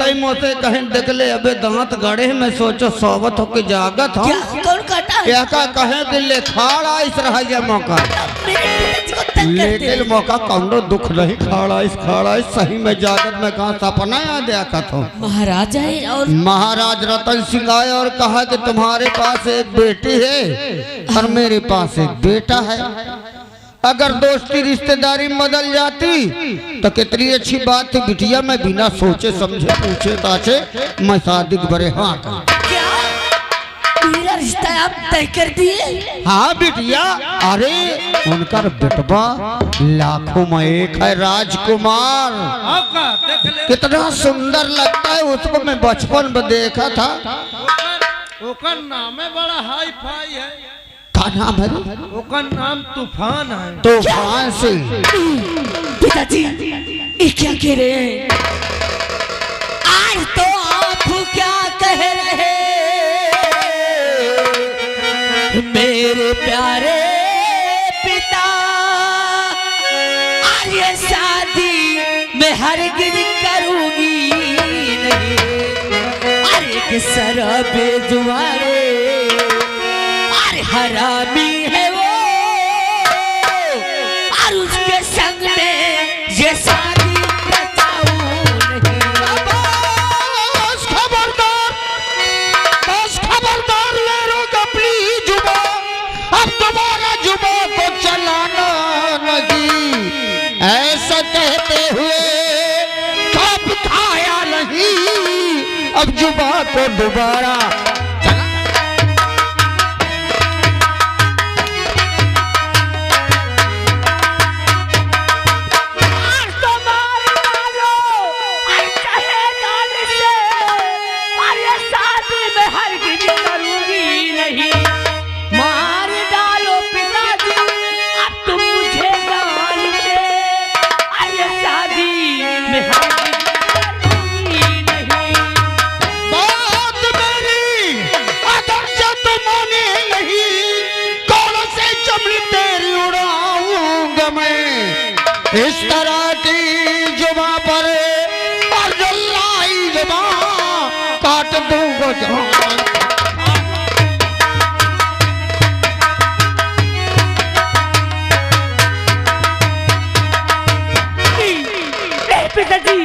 ही मुझसे कहीं निकले अबे दांत गड़े मैं सोचो सोबत होके जागत हो कौन काटा क्या का कहे कि ले खाड़ा इस रहा ये मौका लेकिन मौका कौनो दुख नहीं खाड़ा इस सही में जागत में कहा सपना याद आया था महाराज है और महाराज रतन सिंह आए और कहा कि तुम्हारे पास एक बेटी है और मेरे पास एक बेटा है अगर दोस्ती रिश्तेदारी बदल जाती तो कितनी अच्छी बात थी बिटिया मैं बिना सोचे समझे पूछे ताचे मैं शादी बड़े हाँ क्या मेरा रिश्ता आप तय कर दिए हाँ बिटिया अरे उनका बेटवा लाखों में एक है राजकुमार कितना सुंदर लगता है उसको मैं बचपन में देखा था ओकर नाम है बड़ा हाई फाई है का नाम है ओकर नाम तूफान है तूफान से पिताजी ये क्या कह रहे हैं आज तो आप क्या कह रहे मेरे प्यारे पिता आज ये शादी मैं हरगिज करूंगी नहीं अरे कि शराबे जुआरे हरामी है वो और उसके संग में ये शादी रचाऊं नहीं बस खबरदार ले रो अपनी जुबान अब तुम्हारा जुबान को चलाना नहीं ऐसा कहते हुए कब खाया नहीं अब जुबान को दोबारा इस तरह की जुबा पर और जल्लाई जुबा काट दूंगा जहां पिताजी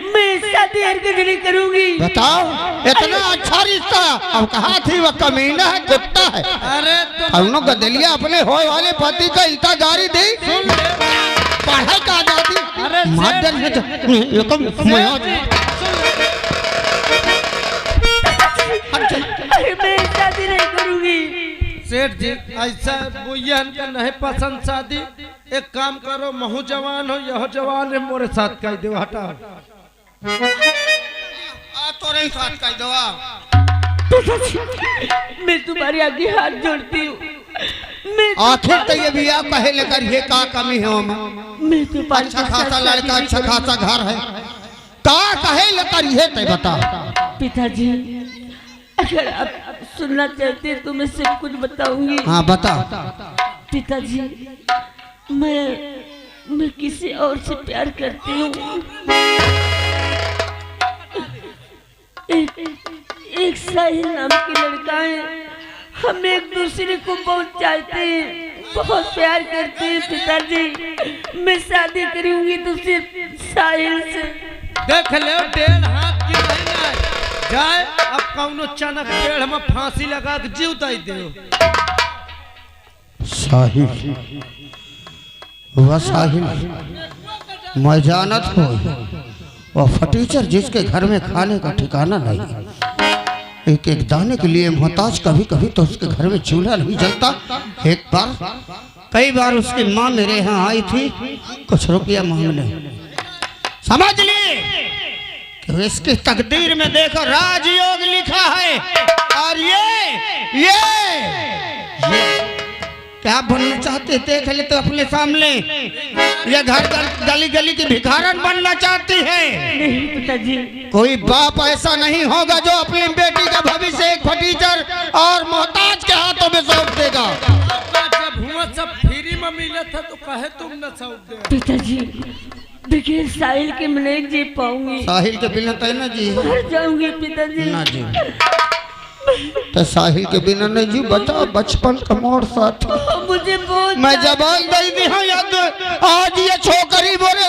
मैं शादी हरगिज नहीं करूंगी बताओ इतना अच्छा रिश्ता अब कहा थी वह कमीना है कुत्ता है अरे तो गदलिया अपने होए वाले पति का इंतजारी दी पढ़ाई का आजादी अरे मादर है तो अरे मैं शादी नहीं करूंगी सेठ जी ऐसा बुयन का नहीं पसंद शादी एक काम करो महू जवान हो यह जवान है मोरे साथ कह दो हटा तोरे साथ कह दो मैं तुम्हारे आगे हाथ जोड़ती हूँ आखिर तो ये भी आप कहे लेकर ये का कमी है मैं तो अच्छा खासा लड़का अच्छा खासा घर है का कहे लेकर ये तय बता पिताजी अगर आप सुनना चाहते हैं तो मैं सब कुछ बताऊंगी हाँ बता पिताजी मैं किसी और से प्यार करती हूँ एक साहिल नाम की लड़का है हम एक दूसरे को बहुत चाहते हैं बहुत प्यार करते हैं पिताजी मैं शादी करूंगी तो सिर्फ साहिल से देख ले 1.5 हाथ की नहीं जाए अब कौनो चनक पेड़ में फांसी लगा के जीव दे दो साहिल वह साहिल मैं जानत हो वह फटीचर जिसके घर में खाने का ठिकाना नहीं एक एक दाने के लिए मोहताज कभी कभी तो उसके घर में चूल्हा नहीं जलता एक बार कई बार उसकी माँ मेरे यहाँ आई थी कुछ रुपया मांगने समझ लिए कि इसकी तकदीर में देखो राजयोग लिखा है और ये क्या बनना चाहते देख ले तो अपने सामने ये घर गली गली की भिखारन बनना चाहती है नहीं पिताजी कोई बाप ऐसा नहीं होगा जो अपनी बेटी का भविष्य एक फटीचर और मोहताज के हाथों में सौंप देगा जब हुआ सब फ्री में मिला था तो कहे तुम न सौंप दे पिताजी देखिए साहिल के मैं नहीं जी पाऊंगी। साहिल के बिना तय ना जी, मर जाऊंगी पिताजी। ना जी, तो साहिल के बिना नहीं जी। बताओ बचपन का मोर साथ मुझे बहुत मैं जबान दे दी हाँ याद। आज ये छोकरी बोले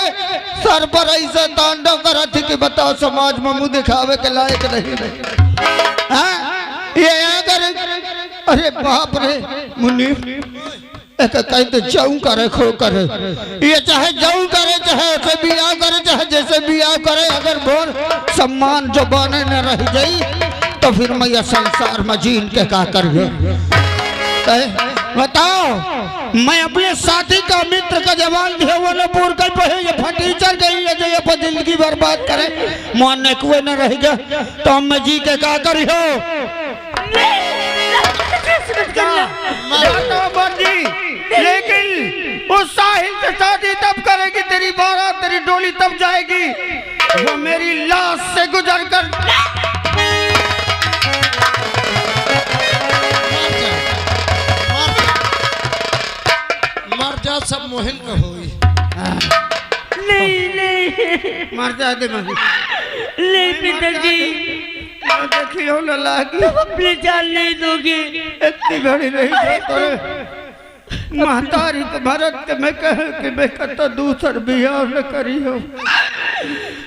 सर पर ऐसे तांडव करा थी कि बताओ समाज में मुंह दिखावे के लायक नहीं रहे। हाँ ये अगर अरे बाप रे मुनीफ एक कहते जाऊं करे खो करे, ये चाहे जाऊं करे चाहे ऐसे बियाह करे चाहे जैसे बियाह करे, अगर बोल सम्मान जो बने न रह जाई तो फिर मैं ये संसार में जीन के का करिए। बताओ मैं अपने साथी का मित्र का जवान दिया वो न पूर कर पे ये फटीचर गई है जो ये पर जिंदगी बर्बाद करे, मानने कुएं न रह गया तो हम मैं जी के का करियो। लेकिन उस साहिल से शादी तब करेगी, तेरी बारात तेरी डोली तब जाएगी वो मेरी लाश से गुजर कर। मर जा सब मोहन का होई। नहीं नहीं मर जा दे मर नहीं पिताजी, देखियो न लागी तुम अपनी जान नहीं दोगे। इतनी बड़ी नहीं है तोरे महतारी के भरत के मैं कहे कि मैं कतो दूसर बियाह न करी हो,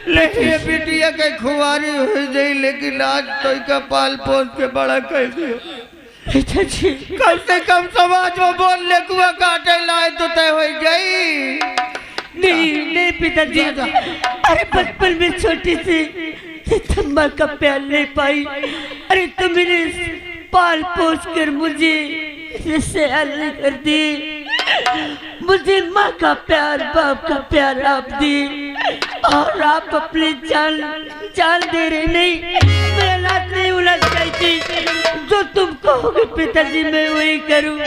लेकिन ये बिटिया के खुआरी हो जाई, लेकिन आज तो इका पाल पोस के बड़ा कर दियो। पिताजी कम से कम समाज में बोल ले कुआ काटे लाए तो तय हो गई। नहीं नहीं पिताजी, अरे बचपन में छोटी सी तम्बा का प्यार ले पाई, अरे तुम मेरे पाल पोस कर मुझे से अलग कर दी, मुझे माँ का प्यार बाप का प्यार आप दी, और आप अपनी जान दे रहे नहीं। मेरा लात नहीं उलझ गई थी, जो तुम कहोगे पिताजी मैं वही करूँ।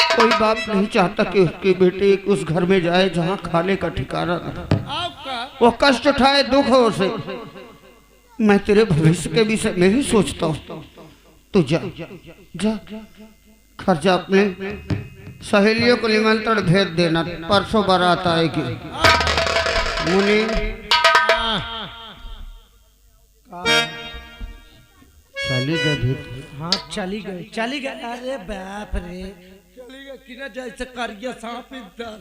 कोई बाप नहीं चाहता कि उसकी बेटी उस घर में जाए जहाँ खाने का ठिकाना न, वो कष्ट उठाए दुख हो उसे। मैं तेरे भविष्य के विषय में ही सोचता हूँ। तू जा जा खर्चा अपने सहेलियों को निमंत्रण भेज देना, परसों बारात आएगी। मुनि चली गई। हाँ चली गई। अरे बाप रे चली गई कि ना जैसे करिया सांप इधर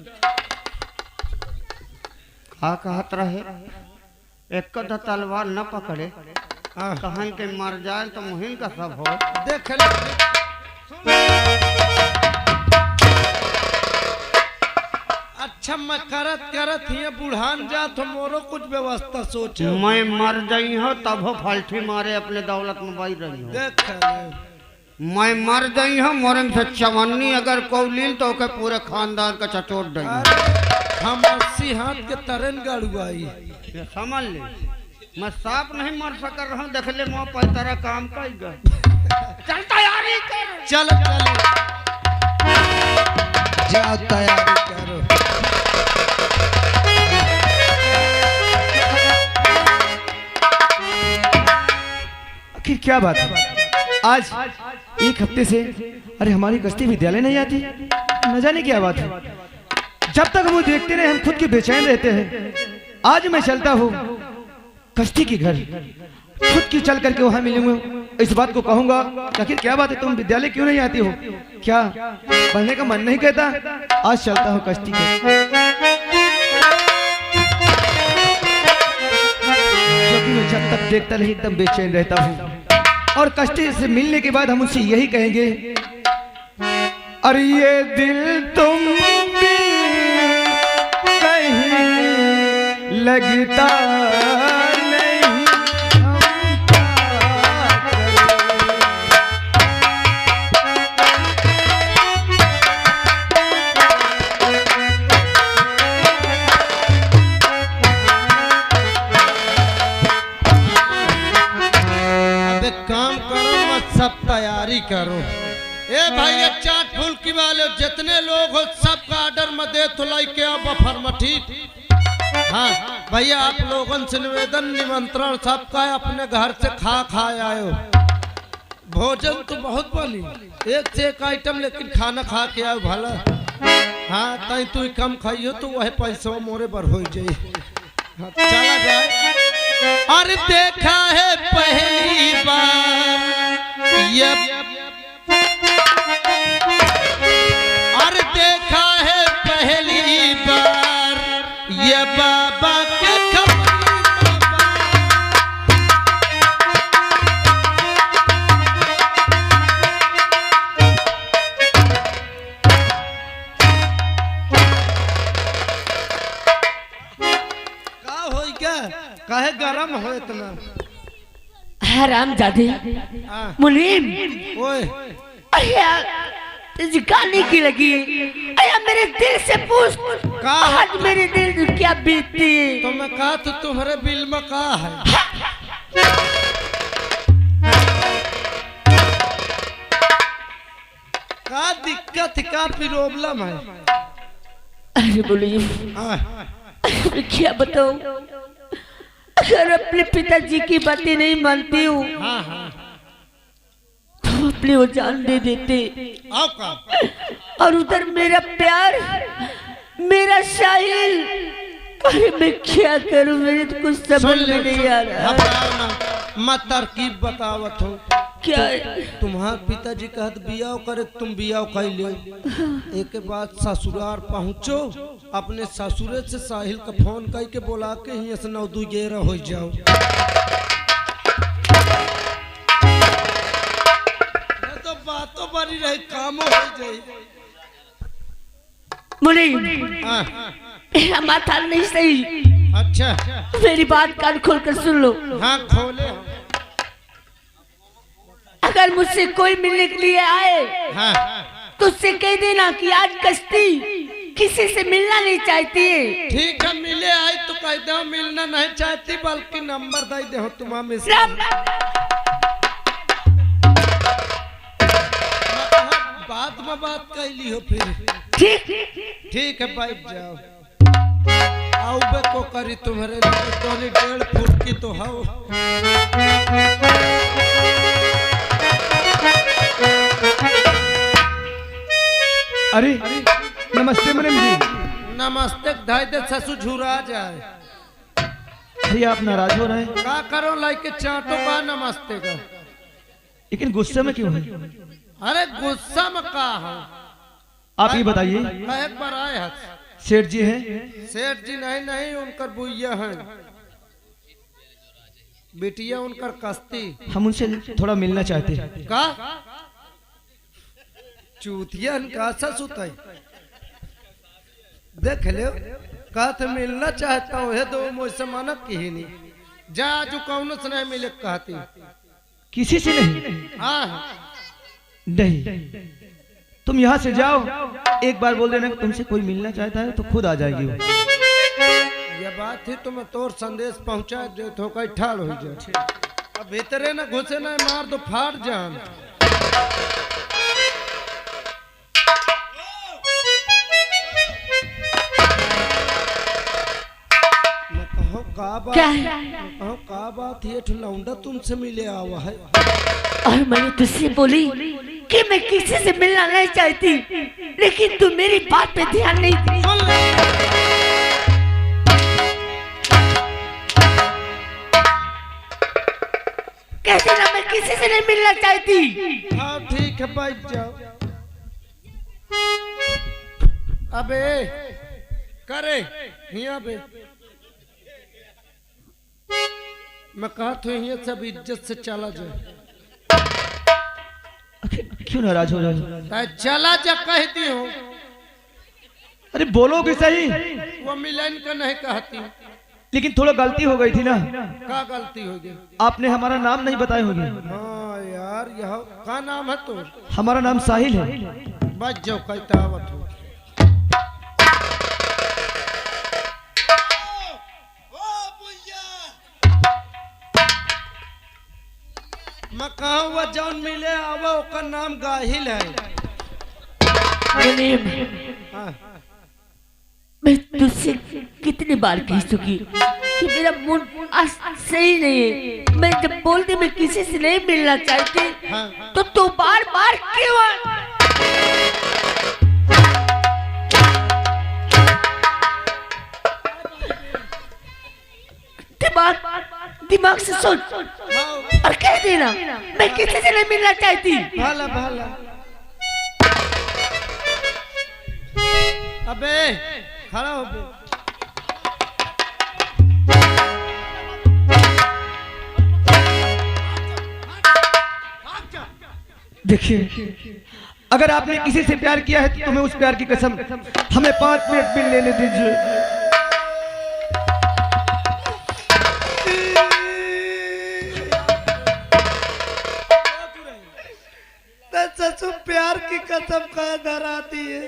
का कहत रहे एक कदा तलवार न पकड़े कहन के मर जाए तो मुहिम का सब हो। देख ले अच्छा मैं करत ही बुढ़ान जा तो मोरो कुछ व्यवस्था सोचे। मैं मर जाई हो तब हो फल्टी मारे अपने दौलत में बाई रही हो। देख ले मैं मर जाई हो मोरन से चवन्नी अगर कौलीन तो के पूरे खानदान का चटोट दई। हम 80 हाथ के तरन गाड़ुआई समझ ले, मैं सांप नहीं मर सक रहा हूँ। देख ले मुँह पर तेरा काम का चल तैयारी कर। चल जा तैयारी करो। आखिर क्या बात है? आज एक हफ्ते से अरे हमारी कश्ती विद्यालय नहीं आती, न जाने क्या बात है। जब तक वो देखते रहे हम खुद के बेचैन रहते हैं। आज मैं चलता हूँ कश्ती के घर, खुद की चल करके वहां मिलूंगा, इस बात को कहूंगा आखिर क्या बात है तुम विद्यालय क्यों नहीं आती हो, क्या पढ़ने का मन नहीं कहता? आज चलता हूँ कश्ती के। क्योंकि मैं जब तक देखता रही एकदम बेचैन रहता हूँ, और कश्ती से मिलने के बाद हम उनसे यही कहेंगे, अरे ये दिल तुम भी कहीं लगता नहीं, काम करो मत सब तैयारी करो। ए भाई ये चाट फूल की वाले जितने लोग हो सबका ऑर्डर में दे तो लाइक के अब फरमठी। हाँ भैया आप लोगों से निवेदन निमंत्रण सबका है, अपने घर से खा आयो। भोजन तो बहुत बनी, एक से एक आइटम, लेकिन खाना खा के आयो भला। हाँ तई तू कम खाइयो तो वह पैसा मोरे बर हो जाए। हाँ, चला जाए। और देखा है पहली बार ये, और देखा है पहली बार ये बाबा के काहे गरम हो इतना? हराम जादे मुनीम, ओए अरे यार तुझे गाने की लगी। अरे मेरे दिल से पूछ, आज मेरे दिल में क्या बीतती है? तो मैं कहा तो तुम्हारे बिल में का है? का दिक्कत, का प्रॉब्लम है? अरे मुनीम क्या बताऊं, अगर अपने पिताजी की बातें नहीं मानती हूँ तो अपनी वो जान दे देते। और उधर मेरा प्यार, मेरा साहिल, अरे मैं क्या करूं, मेरे तो कुछ समझ में नहीं आ रहा। मैं तरकीब बतावत हूँ। क्या तुम्हारे पिताजी कहत बियाह करे, तुम बियाह कर ले। एक के बाद ससुराल पहुँचो, अपने ससुरे से साहिल का फोन करके बोला के ही से 9-2-11 हो जाओ। तो बातों बनी रही, काम हो जाए। मुनी मेरा माथा नहीं सही। अच्छा मेरी बात कान खोल कर सुन लो। हाँ खोले। अगर मुझसे कोई मिलने के लिए आए तो उससे कह देना कि आज कश्ती किसी से मिलना नहीं चाहती है। ठीक है, मिले आई तो कह दो मिलना नहीं चाहती, बल्कि नंबर दे दे तुम्हारे बाद में बात कर ली हो फिर। ठीक है बैठ जाओ। आओ बे को करी तुम्हारे लिए 1.5 फुट की तो हो। अरे नमस्ते मैडम जी। नमस्ते धाई दे ससु झुरा जाए। अरे आप नाराज हो रहे हैं? का करो लाइके चाटो बा नमस्ते का। लेकिन गुस्से में क्यों है? अरे गुस्सा में का है? आप ये बताइए। एक बार आए हैं सेठ जी हैं? सेठ जी नहीं, उनकर बुइया हैं, बिटिया उनकर कस्ती। हम उनसे थोड़ा मिलना चाहते हैं। का चूतिया का ससुत है, देख लो का तो मिलना चाहता हूँ तो मुझसे मानत की ही नहीं। जा जो कौन से नहीं मिले कहती। किसी से नहीं? नहीं, तुम यहाँ से जाओ, एक बार बोल देना तुमसे कोई मिलना चाहता है तो खुद आ जाएगी वो। ये बात थी तो मैं तोर संदेश पहुँचा जो तो कहीं ठाड़ हो जाए। अब भीतरे न घुसे न मार दो फाड़ जान। का बात ये लौंडा तुमसे मिले आवा है। और मैंने तुझसे बोली कि मैं किसी से मिलना नहीं चाहती, लेकिन तू मेरी बात पे ध्यान नहीं दी। कैसे ना मैं किसी से नहीं मिलना चाहती। हाँ ठीक है बैठ जाओ। अबे करे हिया बे, मैं कहा तो ये सब इज्जत से चला जाए। क्यों नाराज हो रहे हो? चला जा कहती हूँ। अरे बोलो भी सही। वो मिलन का नहीं कहती। लेकिन थोड़ा गलती हो गई थी ना। क्या गलती हो गई? आपने हमारा नाम नहीं बताए होंगे। हाँ यार, यह क्या नाम है तो? हमारा नाम साहिल है। बच जाओ कहता आवत हो। मैं कहा हुआ जौन मिले आवा ओकर नाम गाहिल है। मैं तुझसे कितनी बार कह चुकी कि मेरा मूड आज सही नहीं है। मैं जब बोलती मैं किसी से नहीं मिलना चाहती तो तू बार बार क्यों दिमाग से सोच और कह देना मैं किसी से नहीं मिलना चाहती। भाला भाला अबे खड़ा हो बे। देखिए, अगर आपने किसी से प्यार किया है तो तुम्हें उस प्यार की कसम हमें 5 मिनट भी लेने दीजिए। ससु प्यार की कसम का धराती है।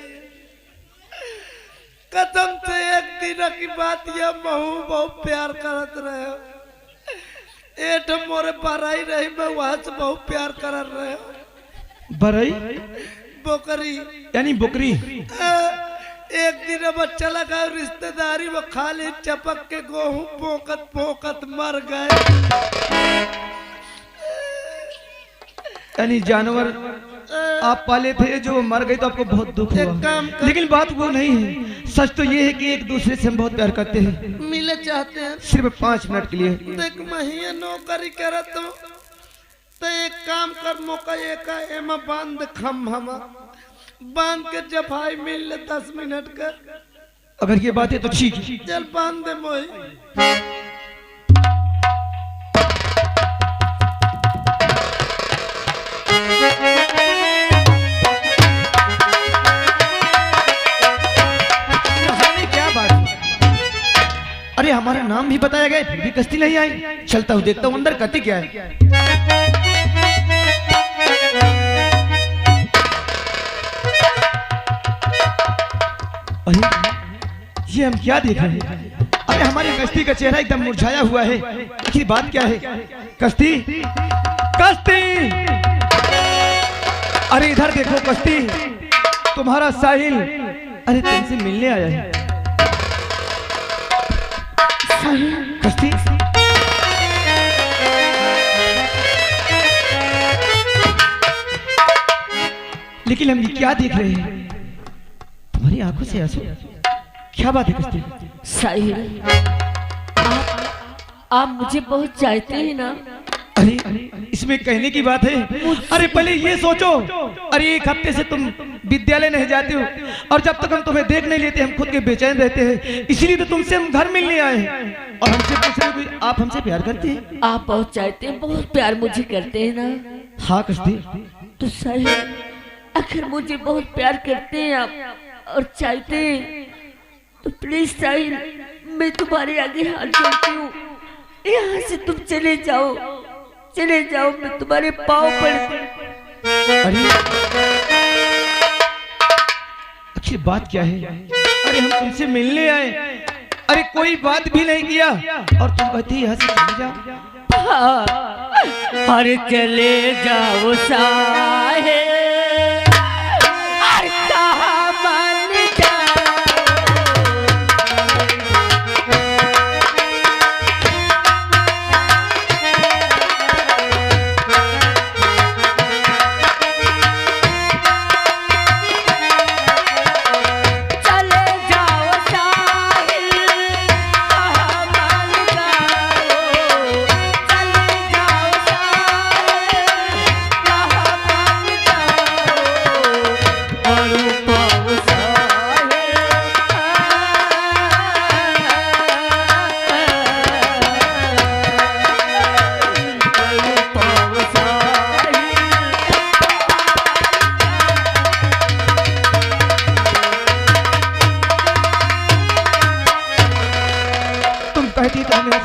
कसम से एक दिन की बात ये महू बहुत प्यार करत रहे। एठ मोरे बराई रही मैं वहां से बहुत प्यार कर रहे। बरई बोकरी यानी बकरी। एक दिन बच्चा लगा रिश्तेदारी में खाली चपक के गेहूं पोकत पोकत मर गए। यानी जानवर आप पाले थे जो मर गए तो आपको बहुत दुख हुआ, लेकिन बात वो नहीं है। सच तो ये है कि एक दूसरे से हम बहुत प्यार करते हैं, मिले चाहते हैं सिर्फ 5 मिनट के लिए। एक महीने नौकरी करत तो एक काम कर मौका एक एमा बांध खम हम बांध के जब भाई मिल ले 10 मिनट का। अगर ये बात है तो ठीक है, चल बांध दे मोही। अरे हमारा नाम भी बताया गया फिर भी कश्ती नहीं आई। चलता हूँ देखता हूँ अंदर कति क्या है। अरे ये हम क्या देख रहे हैं? अरे हमारी कश्ती का चेहरा एकदम मुरझाया हुआ है। आखिर बात क्या है? कश्ती कश्ती, अरे इधर देखो कश्ती, तुम्हारा साहिल अरे तुमसे मिलने आया है। कश्ती लेकिन हम ये क्या देख रहे हैं? तुम्हारी आंखों से आंसू, क्या बात है कश्ती? साहिल, आप मुझे बहुत चाहते हैं ना? अरे इसमें कहने की बात है? अरे पहले ये सोचो, अरे 1 हफ्ते से तुम विद्यालय नहीं जाते हो और जब तक हम तुम्हें देख नहीं लेते हम खुद के बेचैन रहते हैं। इसीलिए तो तुमसे हम घर मिलने आए हैं और हमसे पूछ रहे हो आप हमसे प्यार करते हैं? आप बहुत चाहते हैं, बहुत प्यार मुझे करते हैं ना? हाँ कश्ती। तो साहिल, अगर मुझे बहुत प्यार करते हैं आप और चाहते हैं तो प्लीज साहिल, मैं तुम्हारे आगे हाथ जोड़ती हूँ, यहाँ से तुम चले जाओ, चले जाओ, मैं तुम्हारे पाँव पड़ती। अरे आखिर बात क्या है? अरे हम तुमसे मिलने आए, अरे कोई बात भी नहीं किया और तुम कहती यहाँ से चले जाओ। हाँ, अरे चले जाओ साहिल, अरे कहाँ मान जाओ।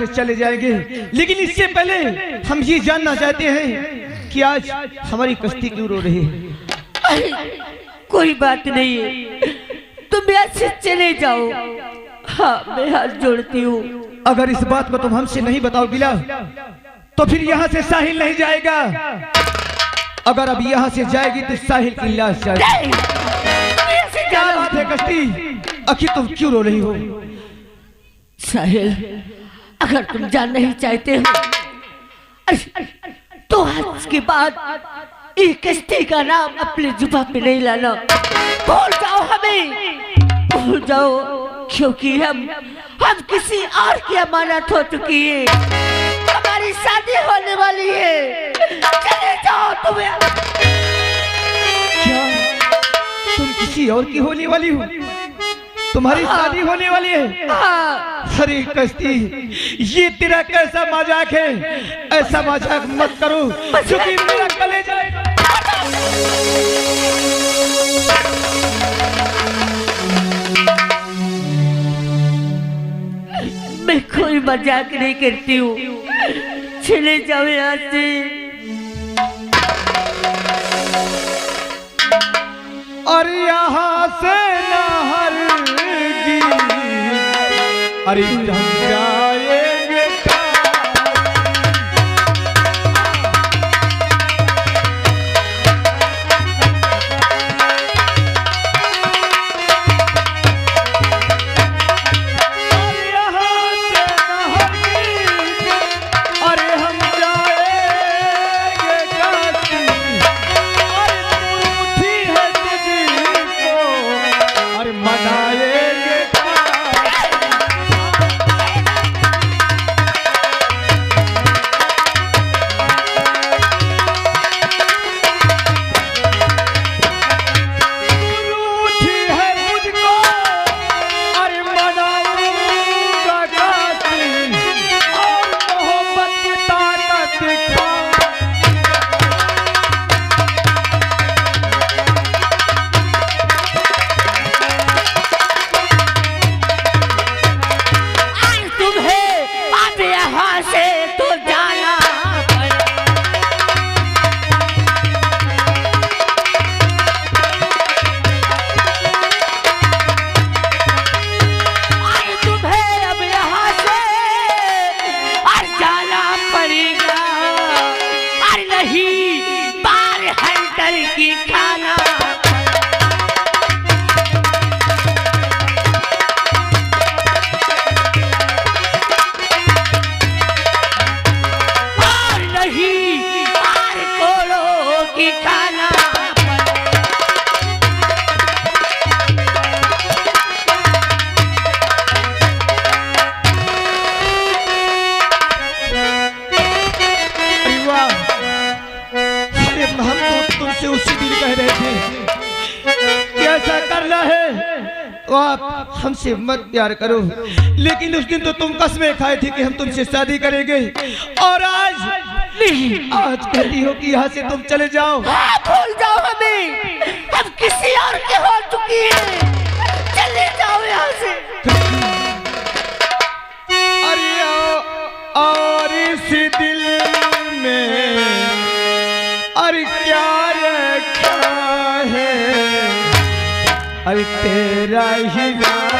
चले जाएंगे, लेकिन इससे पहले हम ये जानना चाहते हैं कि आज हमारी कश्ती क्यों रो रही है? कोई बात नहीं है, तुम यहाँ से चले जाओ। हाँ, मैं हाथ जोड़ती हूँ। अगर इस बात को तुम हमसे नहीं बताओ तो फिर यहाँ से साहिल नहीं जाएगा। अगर अब यहाँ से जाएगी तो साहिल की लाश जाएगी। क्या बात है कश्ती? आखिर तुम क्यों रो रही हो? साहिल, अगर तुम जान नहीं चाहते हो तो आज के बाद एक कश्ती का नाम अपने जुबा पे नहीं लाना। भूल जाओ, हमें भूल जाओ, क्योंकि हम किसी और की अमानत हो चुकी है। हमारी शादी होने वाली है, चले जाओ तुम्हें। क्या तुम किसी और की होने वाली हो? तुम्हारी शादी होने वाली है? अरे कश्ती, ये तेरा कैसा मजाक है? ऐसा मजाक मत करो क्योंकि मेरा कलेजा मैं कोई मजाक नहीं करती हूँ, चले जाओ यहाँ से। और यहाँ से नहर अरे हम जाएंगे तो आप हमसे मत प्यार करो, लेकिन उस दिन तो तुम कसमें खाए थे कि हम तुमसे शादी करेंगे, और आज कहती हो कि यहाँ से तुम चले जाओ। भूल जाओ हमें, हम किसी और के हो चुकी है, चले जाओ यहाँ से। अरे और इस दिल में अरे क्या रखा है, अरे तेरा ही नाम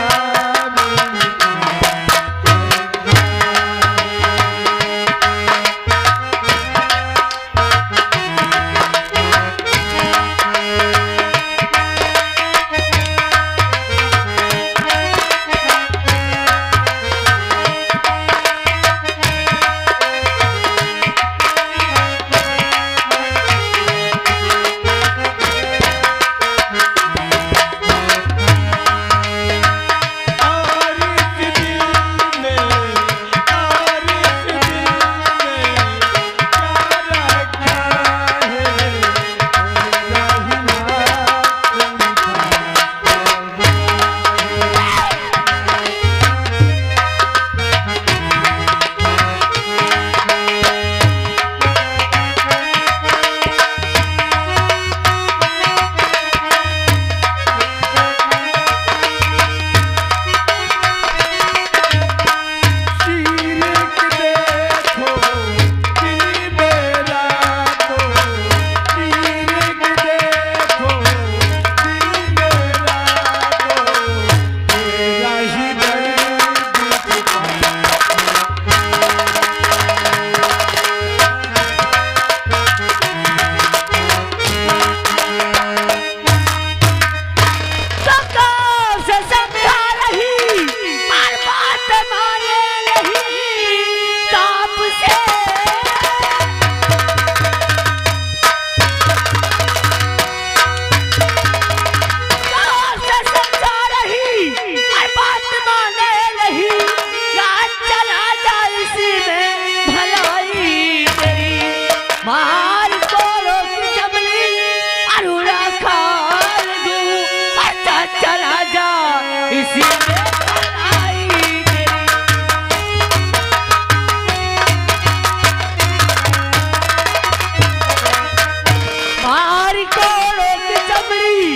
लमड़ी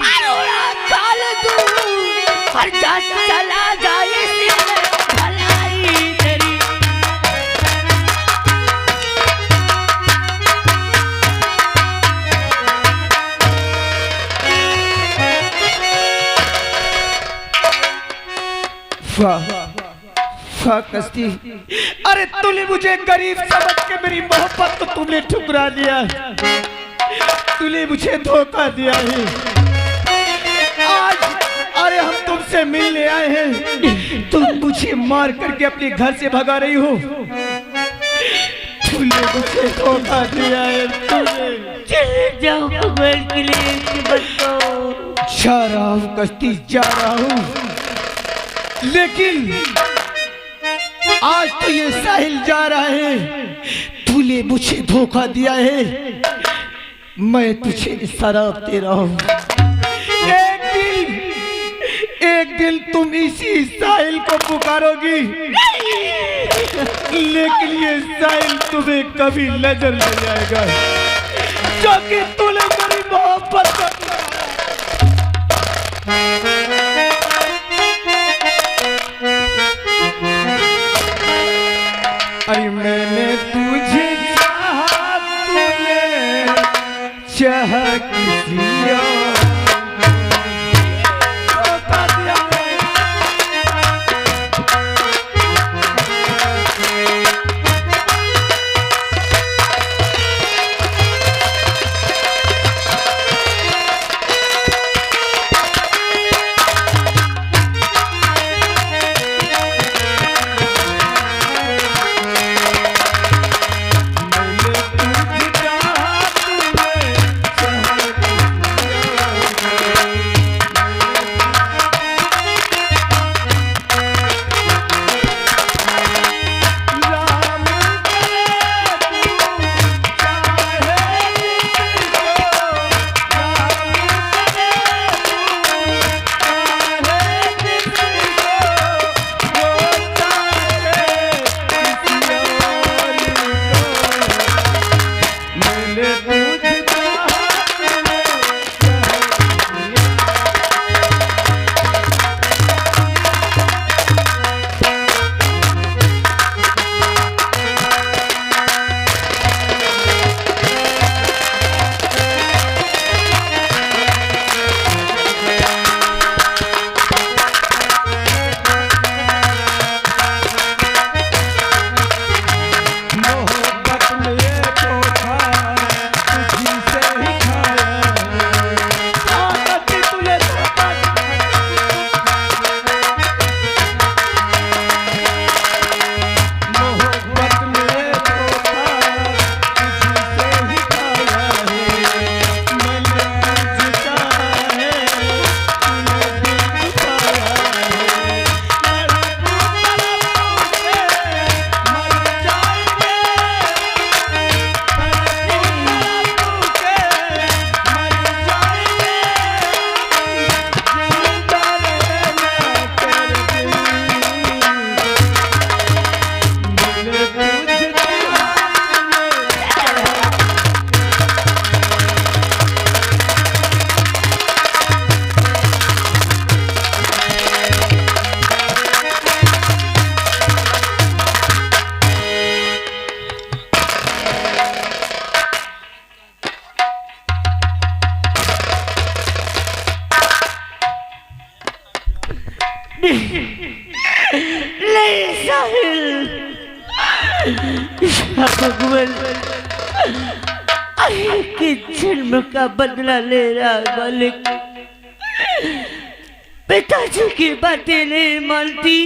अरोड़ा काल तू हर जा चला जाए भलाई तेरी। कस्ती, अरे तूने मुझे गरीब समझ के मेरी मोहब्बत को तुमने ठुकरा दिया, तूने मुझे धोखा दिया है। आज अरे हम तुमसे मिलने आए हैं, तुम मुझे मार करके अपने घर से भगा रही हो। तूने मुझे धोखा दिया है, तूने। चले जाओ भगवान के लिए बचाओ। जा रहा हूँ कस्ती, जा रहा हूँ, लेकिन आज तो ये साहिल जा रहा है। तूने मुझे धोखा दिया है, मैं तुझे शराब दे रहा हूँ। एक दिन तुम इसी साहिल को पुकारोगी, लेकिन ये साहिल तुम्हें कभी नजर नहीं आएगा, क्योंकि तूने मेरी मोहब्बत का अरे मैंने तुझे चाहा, तूने चाहा किसी और। नहीं साहिल, भगवान के जन्म का बदला ले रहा मालिक। पिताजी की बातें नहीं मानती,